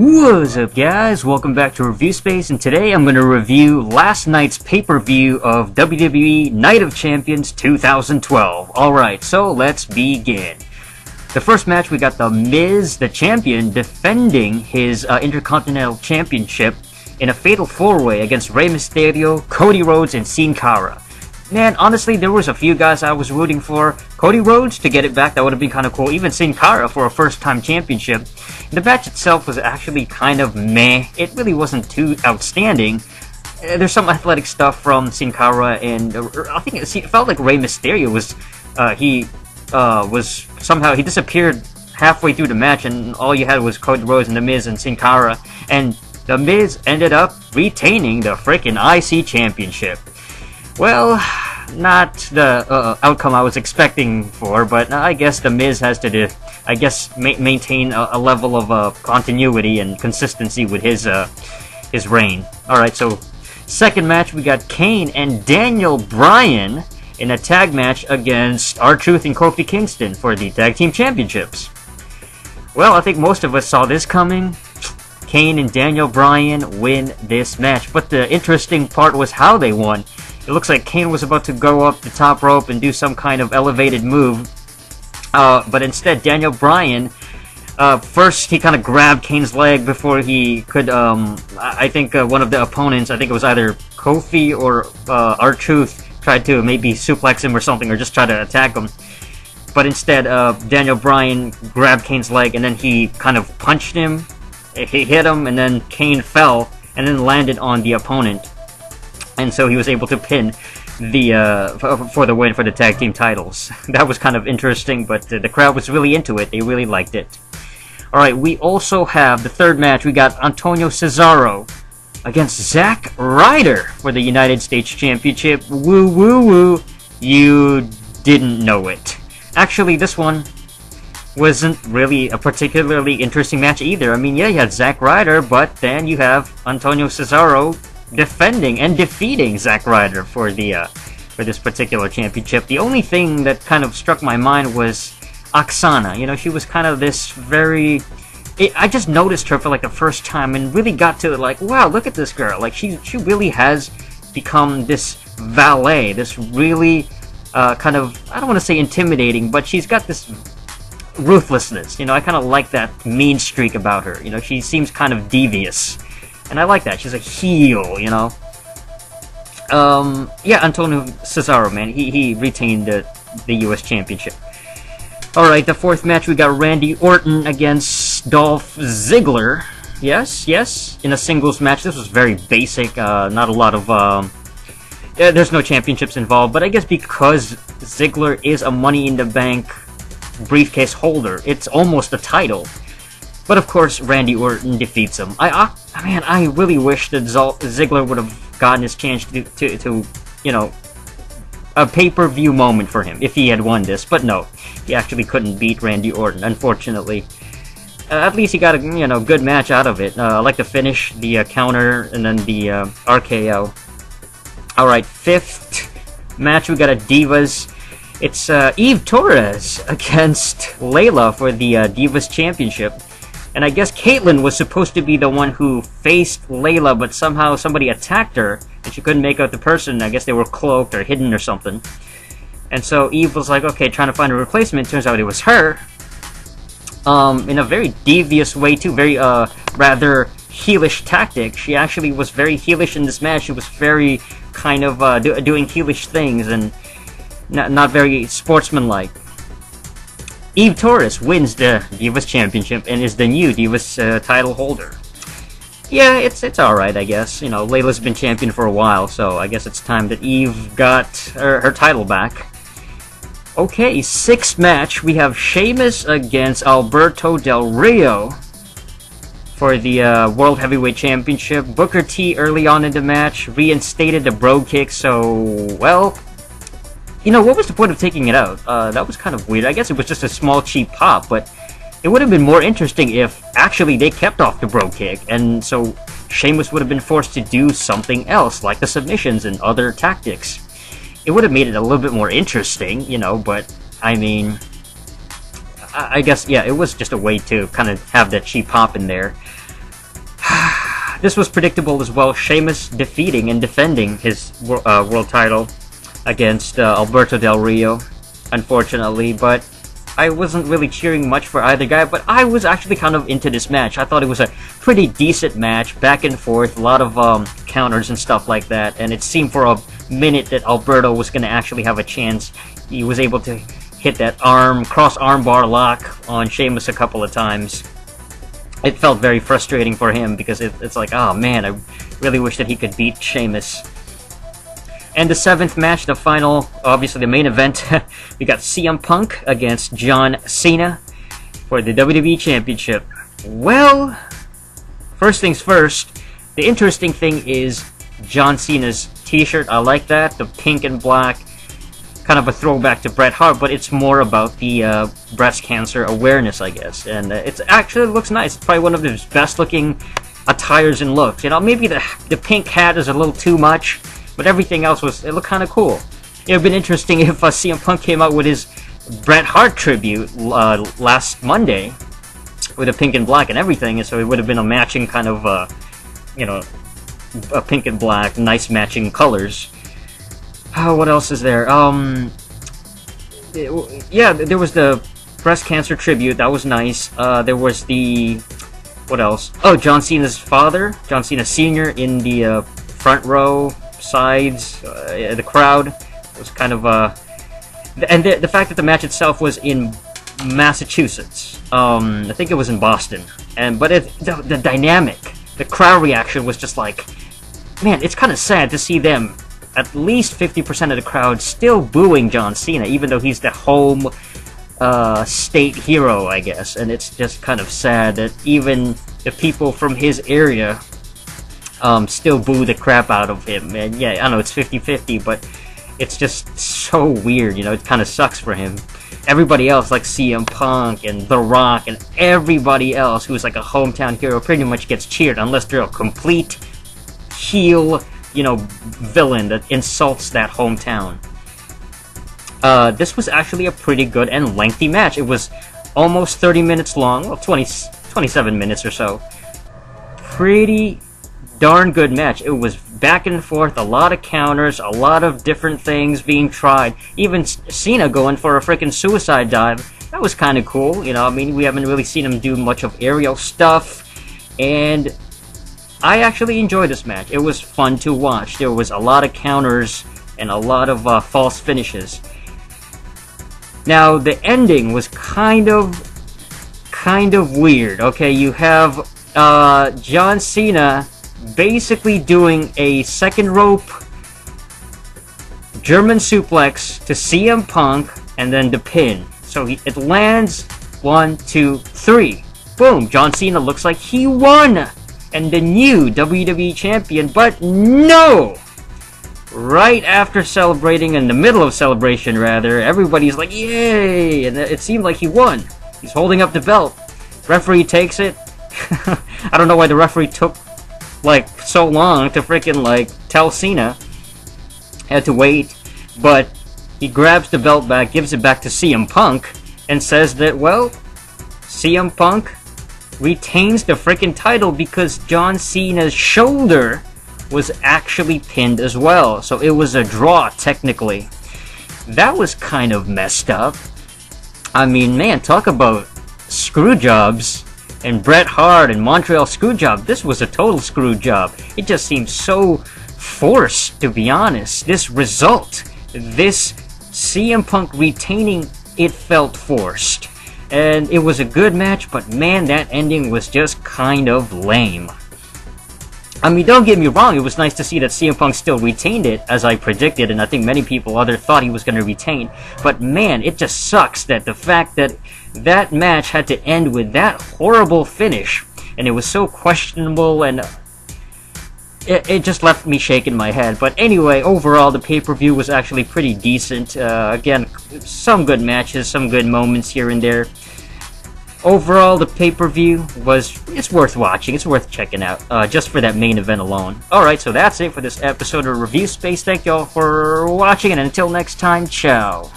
What's up guys, welcome back to ReviewSpace, and today I'm going to review last night's pay-per-view of WWE Night of Champions 2012. Alright, so let's begin. The first match, we got The Miz, the champion, defending his Intercontinental Championship in a fatal four-way against Rey Mysterio, Cody Rhodes, and Sin Cara. Man, honestly, there was a few guys I was rooting for. Cody Rhodes to get it back, that would have been kind of cool. Even Sin Cara for a first-time championship. The match itself was actually kind of meh. It really wasn't too outstanding. There's some athletic stuff from Sin Cara, and I think it felt like Rey Mysterio was, he disappeared halfway through the match, and all you had was Cody Rhodes and The Miz and Sin Cara, and The Miz ended up retaining the frickin' IC Championship. Well, not the outcome I was expecting for, but I guess The Miz has to maintain a level of continuity and consistency with his reign. Alright, so second match, we got Kane and Daniel Bryan in a tag match against R-Truth and Kofi Kingston for the Tag Team Championships. Well, I think most of us saw this coming. Kane and Daniel Bryan win this match, but the interesting part was how they won. It looks like Kane was about to go up the top rope and do some kind of elevated move, but instead Daniel Bryan, first he kind of grabbed Kane's leg before he could, I think one of the opponents, I think it was either Kofi or R-Truth, tried to maybe suplex him or something, or just try to attack him. But instead, Daniel Bryan grabbed Kane's leg and then he kind of punched him, he hit him, and then Kane fell and then landed on the opponent. And so he was able to pin the for the win for the tag team titles. That was kind of interesting, but the crowd was really into it. They really liked it. Alright, we also have the third match. We got Antonio Cesaro against Zack Ryder for the United States Championship. Woo woo woo. You didn't know it. Actually, this one wasn't really a particularly interesting match either. I mean, yeah, you had Zack Ryder, but then you have Antonio Cesaro defending and defeating Zack Ryder for this particular championship. The only thing that kind of struck my mind was Oksana. You know, she was kind of this very... I just noticed her for like the first time and really got to like, wow, look at this girl. Like, she really has become this valet, this really kind of, I don't want to say intimidating, but she's got this ruthlessness. You know, I kind of like that mean streak about her. You know, she seems kind of devious. And I like that. She's a heel, you know. Yeah, Antonio Cesaro, man. He retained the US Championship. Alright, the fourth match, we got Randy Orton against Dolph Ziggler. Yes, in a singles match. This was very basic. Not a lot of... there's no championships involved. But I guess because Ziggler is a Money in the Bank briefcase holder, it's almost a title. But of course, Randy Orton defeats him. Man, I really wish that Ziggler would have gotten his chance to you know, a pay-per-view moment for him if he had won this. But no, he actually couldn't beat Randy Orton, unfortunately. At least he got a good match out of it. I like the finish, the counter, and then the RKO. Alright, fifth match, we got a Divas. It's Eve Torres against Layla for the Divas Championship. And I guess Caitlyn was supposed to be the one who faced Layla, but somehow somebody attacked her, and she couldn't make out the person. I guess they were cloaked or hidden or something. And so Eve was like, okay, trying to find a replacement. Turns out it was her. In a very devious way, too. Very, rather heelish tactic. She actually was very heelish in this match. She was very kind of doing heelish things and not very sportsmanlike. Eve Torres wins the Divas Championship and is the new Divas title holder. Yeah, it's alright, I guess. You know, Layla's been champion for a while, so I guess it's time that Eve got her title back. Okay, sixth match, we have Sheamus against Alberto Del Rio for the World Heavyweight Championship. Booker T early on in the match reinstated the bro kick, so, well... You know, what was the point of taking it out? That was kind of weird. I guess it was just a small, cheap pop, but it would have been more interesting if actually they kept off the bro kick, and so Sheamus would have been forced to do something else, like the submissions and other tactics. It would have made it a little bit more interesting, you know, but, I mean... I guess, yeah, it was just a way to kind of have that cheap pop in there. This was predictable as well. Sheamus defeating and defending his world title against Alberto Del Rio, unfortunately, but I wasn't really cheering much for either guy, but I was actually kind of into this match. I thought it was a pretty decent match, back and forth, a lot of counters and stuff like that, and it seemed for a minute that Alberto was going to actually have a chance. He was able to hit that cross armbar lock on Sheamus a couple of times. It felt very frustrating for him because it's like, oh man, I really wish that he could beat Sheamus. And the 7th match, the final, obviously the main event, we got CM Punk against John Cena for the WWE Championship. Well, first things first, the interesting thing is John Cena's t-shirt. I like that, the pink and black, kind of a throwback to Bret Hart, but it's more about the breast cancer awareness, I guess. And it actually looks nice. It's probably one of his best looking attires and looks. You know, maybe the pink hat is a little too much, but everything else it looked kind of cool. It would have been interesting if CM Punk came out with his Bret Hart tribute last Monday with a pink and black and everything, and so it would have been a matching kind of, you know, a pink and black, nice matching colors. Oh, what else is there? Yeah, there was the breast cancer tribute. That was nice. There was the... what else? Oh, John Cena's father, John Cena Sr. in the front row, sides, the crowd. It was kind of... and the fact that the match itself was in Massachusetts. I think it was in Boston. But the dynamic, the crowd reaction was just like... Man, it's kind of sad to see them... at least 50% of the crowd still booing John Cena, even though he's the home state hero, I guess. And it's just kind of sad that even the people from his area still boo the crap out of him. And yeah, I know it's 50-50, but it's just so weird, you know, it kind of sucks for him. Everybody else, like CM Punk and The Rock and everybody else who's like a hometown hero pretty much gets cheered, unless they're a complete heel, you know, villain that insults that hometown. This was actually a pretty good and lengthy match. It was almost 30 minutes long, well, 27 minutes or so. Pretty darn good match. It was back and forth, a lot of counters, a lot of different things being tried. Even Cena going for a freaking suicide dive. That was kind of cool, you know, I mean, we haven't really seen him do much of aerial stuff, and I actually enjoyed this match. It was fun to watch. There was a lot of counters and a lot of false finishes. Now, the ending was kind of weird. Okay, you have John Cena basically doing a second rope German suplex to CM Punk and then the pin. So it lands 1, 2, 3. Boom! John Cena looks like he won! And the new WWE Champion, but no! Right after celebrating, in the middle of celebration rather, everybody's like, yay! And it seemed like he won. He's holding up the belt. Referee takes it. I don't know why the referee took, like, so long to freaking, like, tell Cena. Had to wait. But he grabs the belt back, gives it back to CM Punk, and says that, well, CM Punk retains the freaking title because John Cena's shoulder was actually pinned as well. So it was a draw, technically. That was kind of messed up. I mean, man, talk about screw jobs. And Bret Hart and Montreal Screwjob. This was a total screw job. It just seemed so forced, to be honest. This result, this CM Punk retaining, it felt forced. And it was a good match, but man, that ending was just kind of lame. I mean, don't get me wrong, it was nice to see that CM Punk still retained it, as I predicted, and I think many people thought he was going to retain. But man, it just sucks that the fact that that match had to end with that horrible finish, and it was so questionable, and it just left me shaking my head. But anyway, overall, the pay-per-view was actually pretty decent. Again, some good matches, some good moments here and there. Overall, the pay-per-view it's worth watching, it's worth checking out, just for that main event alone. Alright, so that's it for this episode of Review Space. Thank you all for watching, and until next time, ciao.